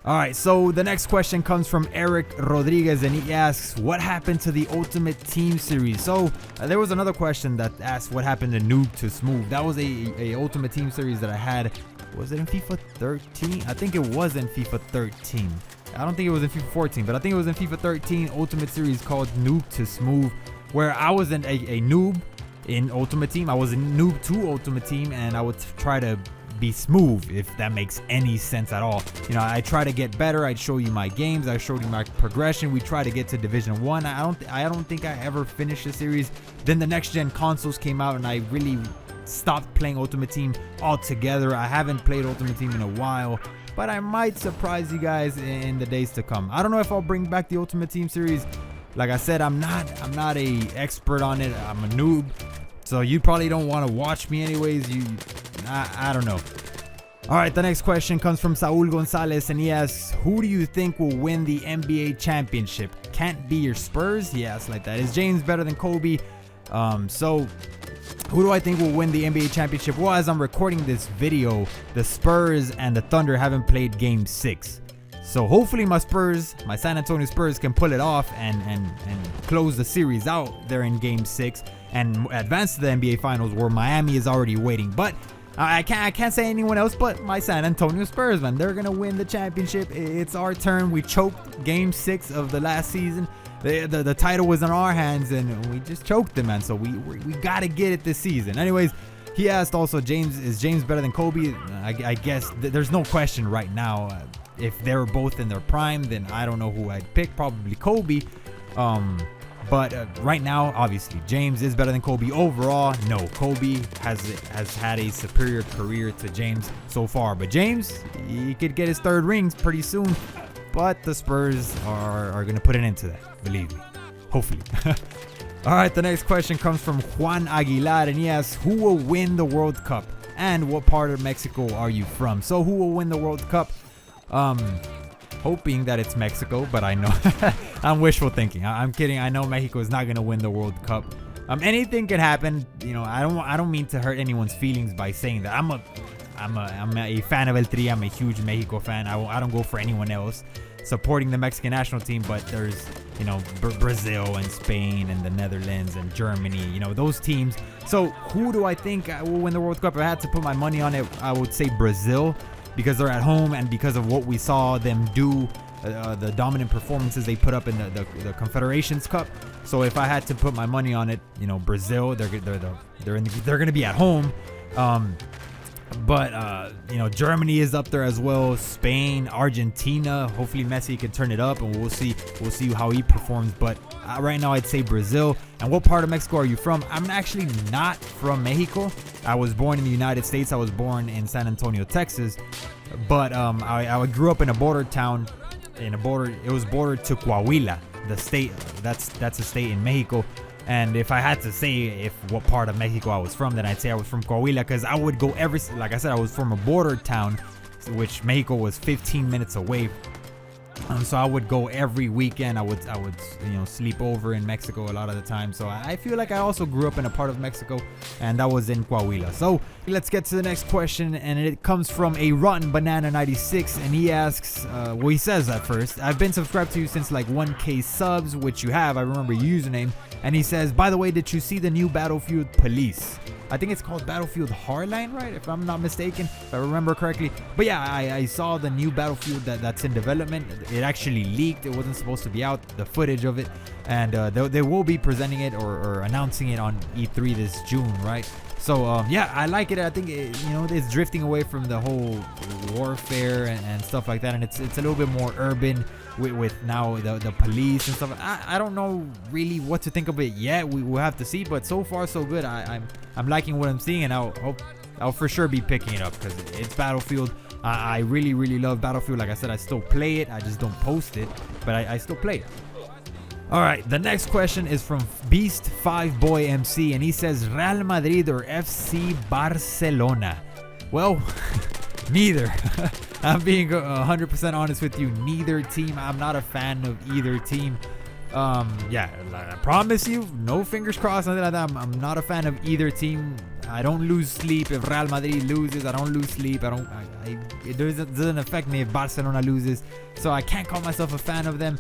All right, so the next question comes from Eric Rodriguez, and he asks, what happened to the Ultimate Team Series? So there was another question that asked what happened to Noob to Smooth. That was a Ultimate Team Series that I had. Was it in FIFA 13? I think it was in FIFA 13. I don't think it was in FIFA 14, but I think it was in FIFA 13 Ultimate Series called Noob to Smooth, where I wasn't a noob in Ultimate Team. I was a noob to Ultimate Team, and I would try to be smooth, if that makes any sense at all. You know, I try to get better. I'd show you my games. I showed you my progression. We try to get to Division 1. I don't think I ever finished the series. Then the next gen consoles came out, and I really stopped playing Ultimate Team altogether. I haven't played Ultimate Team in a while, but I might surprise you guys in the days to come. I don't know if I'll bring back the Ultimate Team series. Like I said, I'm not a expert on it. I'm a noob, so you probably don't want to watch me anyways. I don't know. All right, the next question comes from Saul Gonzalez, and he asks, who do you think will win the NBA championship? Can't be your Spurs? He asks like that. Is James better than Kobe? So who do I think will win the NBA championship? Well, as I'm recording this video, the Spurs and the Thunder haven't played game 6. So hopefully my San Antonio Spurs can pull it off and close the series out there in game 6 and advance to the NBA Finals, where Miami is already waiting. But I can't say anyone else but my San Antonio Spurs, man. They're gonna win the championship. It's our turn. We choked game 6 of the last season. The title was in our hands, and we just choked them, man. So we gotta get it this season. Anyways, he asked also, is James better than Kobe? I guess there's no question right now. If they were both in their prime, then I don't know who I'd pick. Probably Kobe. But right now, obviously, James is better than Kobe. Overall, no. Kobe has had a superior career to James so far. But James, he could get his 3rd rings pretty soon. But the Spurs are going to put an end to that. Believe me. Hopefully. All right, the next question comes from Juan Aguilar, and he asks, who will win the World Cup? And what part of Mexico are you from? So who will win the World Cup? Hoping that it's Mexico, but I know I'm wishful thinking. I'm kidding. I know Mexico is not going to win the World Cup. Anything can happen. You know, I don't mean to hurt anyone's feelings by saying that. I'm a fan of El Tri. I'm a huge Mexico fan. I don't go for anyone else supporting the Mexican national team, but there's, you know, Brazil and Spain and the Netherlands and Germany, you know, those teams. So who do I think will win the World Cup? If I had to put my money on it, I would say Brazil, because they're at home and because of what we saw them do, the dominant performances they put up in the Confederations Cup. So if I had to put my money on it, you know, Brazil, they're going to be at home. But you know, Germany is up there as well. Spain, Argentina. Hopefully Messi can turn it up, and we'll see how he performs. But right now, I'd say Brazil. And what part of Mexico are you from? I'm actually not from Mexico. I was born in the United States. I was born in San Antonio, Texas. But I grew up in a border town. It was bordered to Coahuila, the state. That's a state in Mexico. And if I had to say what part of Mexico I was from, then I'd say I was from Coahuila, because I would go like I said, I was from a border town, which Mexico was 15 minutes away. So I would go every weekend. I would sleep over in Mexico a lot of the time. So I feel like I also grew up in a part of Mexico, and that was in Coahuila. So let's get to the next question, and it comes from a Rotten Banana 96, and he asks, he says at first, I've been subscribed to you since like 1K subs, which you have. I remember your username. And he says, by the way, did you see the new Battlefield Police? I think it's called Battlefield Hardline, right? If I'm not mistaken, if I remember correctly. But yeah, I saw the new Battlefield that's in development. It actually leaked. It wasn't supposed to be out, the footage of it. And they will be presenting it or announcing it on E3 this June, right? So yeah, I like it. I think it's drifting away from the whole warfare and stuff like that, and it's a little bit more urban with now the police and stuff. I don't know really what to think of it yet. We will have to see, but so far so good. I'm liking what I'm seeing, and I'll for sure be picking it up because it's Battlefield. I really love Battlefield. Like I said, I still play it. I just don't post it, but I still play it. All right, the next question is from Beast 5 Boy MC, and he says Real Madrid or FC Barcelona. Well, neither. I'm being 100% honest with you. Neither team. I'm not a fan of either team. Yeah, I promise you, no fingers crossed, nothing like that. I'm not a fan of either team. I don't lose sleep if Real Madrid loses. I don't lose sleep. It doesn't affect me if Barcelona loses. So I can't call myself a fan of them.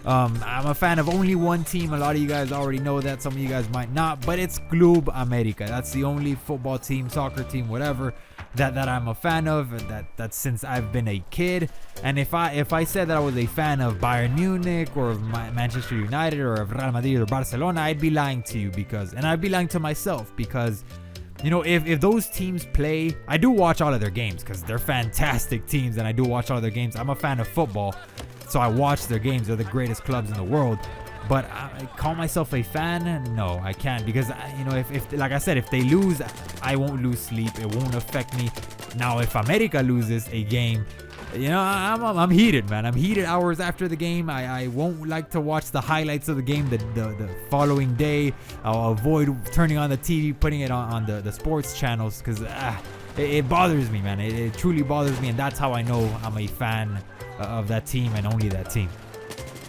I'm a fan of only one team. A lot of you guys already know that. Some of you guys might not, but it's Club America. That's the only football team, soccer team, whatever that I'm a fan of. That's since I've been a kid. And if I said that I was a fan of Bayern Munich or of Manchester United or of Real Madrid or Barcelona, I'd be lying to you and I'd be lying to myself because, you know, if those teams play, I do watch all of their games because they're fantastic teams and I do watch all of their games. I'm a fan of football, so I watch their games. They're the greatest clubs in the world. But I call myself a fan? No, I can't, because, you know, if like I said, if they lose, I won't lose sleep. It won't affect me. Now, if America loses a game, you know, I'm heated, man. I'm heated hours after the game. I won't like to watch the highlights of the game the following day. I'll avoid turning on the TV, putting it on the sports channels, because it bothers me, man. It truly bothers me, and that's how I know I'm a fan of that team and only that team.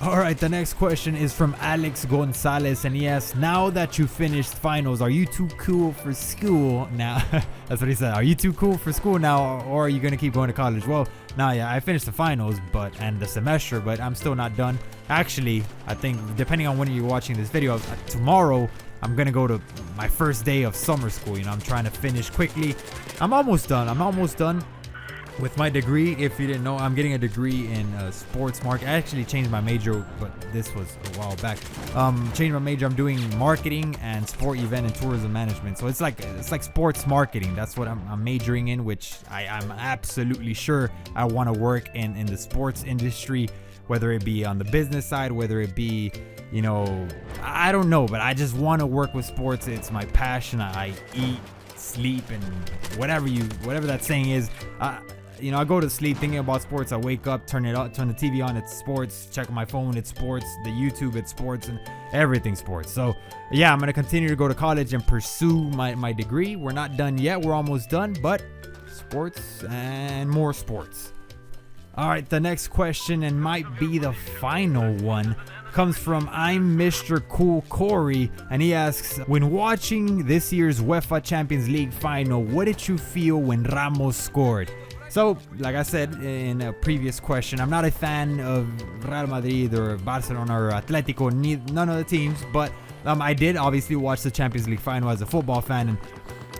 All right, the next question is from Alex Gonzalez, and he asks, now that you finished finals, are you too cool for school now? That's what he said. Are you too cool for school now, or are you going to keep going to college? Well, now, yeah, I finished the finals and the semester, but I'm still not done. Actually, I think, depending on when you're watching this video, tomorrow, I'm going to go to my first day of summer school. You know, I'm trying to finish quickly. I'm almost done. With my degree. If you didn't know, I'm getting a degree in sports marketing. I actually changed my major, but this was a while back. Changed my major. I'm doing marketing and sport event and tourism management. So it's like sports marketing. That's what I'm majoring in, which I'm absolutely sure I want to work in the sports industry, whether it be on the business side, whether it be, you know, I don't know, but I just want to work with sports. It's my passion. I eat, sleep, and whatever that saying is. You know, I go to sleep thinking about sports. I wake up, turn the TV on, it's sports. Check my phone, it's sports. The YouTube, it's sports, and everything sports. So yeah, I'm gonna continue to go to college and pursue my degree. We're not done yet. We're almost done, but sports and more sports. All right, the next question, and might be the final one, comes from I'm Mr. Cool Corey, and he asks, when watching this year's UEFA Champions League final, what did you feel when Ramos scored? So, like I said in a previous question, I'm not a fan of Real Madrid or Barcelona or Atletico, none of the teams, but I did obviously watch the Champions League final as a football fan,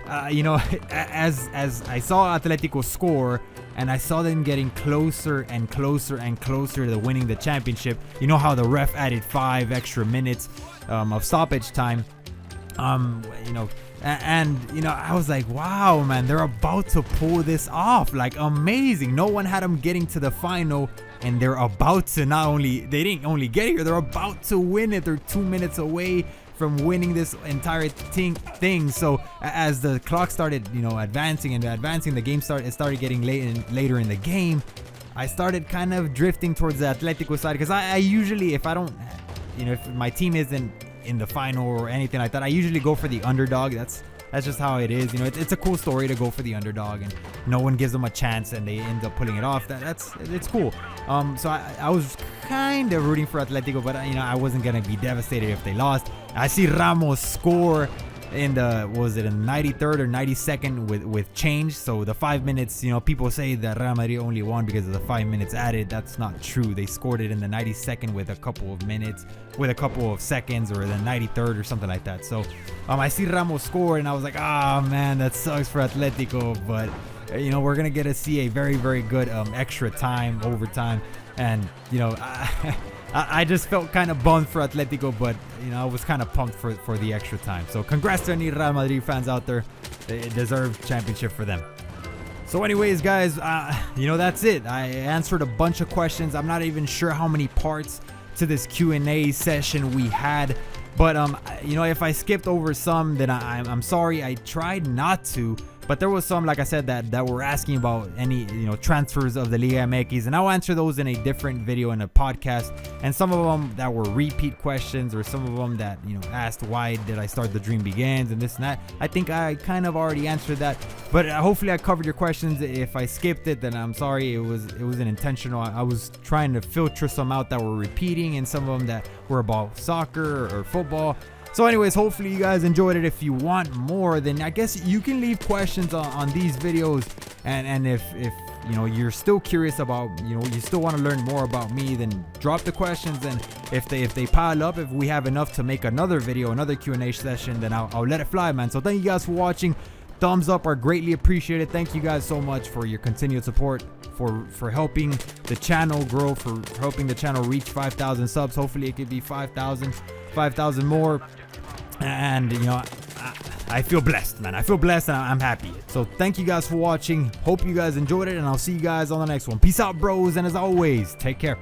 and you know, as I saw Atletico score and I saw them getting closer and closer and closer to winning the championship, you know how the ref added 5 extra minutes of stoppage time, you know, and you know, I was like, wow, man, they're about to pull this off, like amazing. No one had them getting to the final, and they're about to they didn't only get here, they're about to win it. They're 2 minutes away from winning this entire thing. So as the clock started, you know, advancing, the game started getting later in the game. I started kind of drifting towards the Atletico side, because I usually, if I don't, you know, if my team isn't in the final or anything like that, I usually go for the underdog. That's just how it is. You know, it's a cool story to go for the underdog, and no one gives them a chance and they end up pulling it off. It's cool. So I was kind of rooting for Atletico, but you know, I wasn't gonna be devastated if they lost. I see Ramos score in the 93rd or 92nd with change. So the 5 minutes, you know, people say that Real Madrid only won because of the 5 minutes added. That's not true. They scored it in the 92nd with a couple of seconds, or the 93rd or something like that. So I see Ramos score, and I was like, man, that sucks for Atletico, but you know, we're gonna get to see a very, very good extra time, overtime, and you know, I just felt kind of bummed for Atletico, but you know, I was kind of pumped for the extra time. So congrats to any Real Madrid fans out there. They deserve championship for them. So anyways, guys, you know, that's it. I answered a bunch of questions. I'm not even sure how many parts to this Q&A session we had, but you know, if I skipped over some, then I'm sorry. I tried not to, But there was some, like I said, that were asking about any, transfers of the Liga MX, and I'll answer those in a different video in a podcast. And some of them that were repeat questions, or some of them that, asked why did I start The Dream Begins and this and that. I think I kind of already answered that, but hopefully I covered your questions. If I skipped it, then I'm sorry. It wasn't intentional. I was trying to filter some out that were repeating, and some of them that were about soccer or football. So anyways, hopefully you guys enjoyed it. If you want more, then I guess you can leave questions on these videos. And if you're still curious about, you still want to learn more about me, then drop the questions. And if they pile up, if we have enough to make another video, another Q&A session, then I'll let it fly, man. So thank you guys for watching. Thumbs up are greatly appreciated. Thank you guys so much for your continued support, for helping the channel grow, for helping the channel reach 5,000 subs. Hopefully it could be 5,000 more. And I feel blessed, man. I feel blessed, and I'm happy. So thank you guys for watching. Hope you guys enjoyed it, and I'll see you guys on the next one. Peace out, bros, and as always, take care.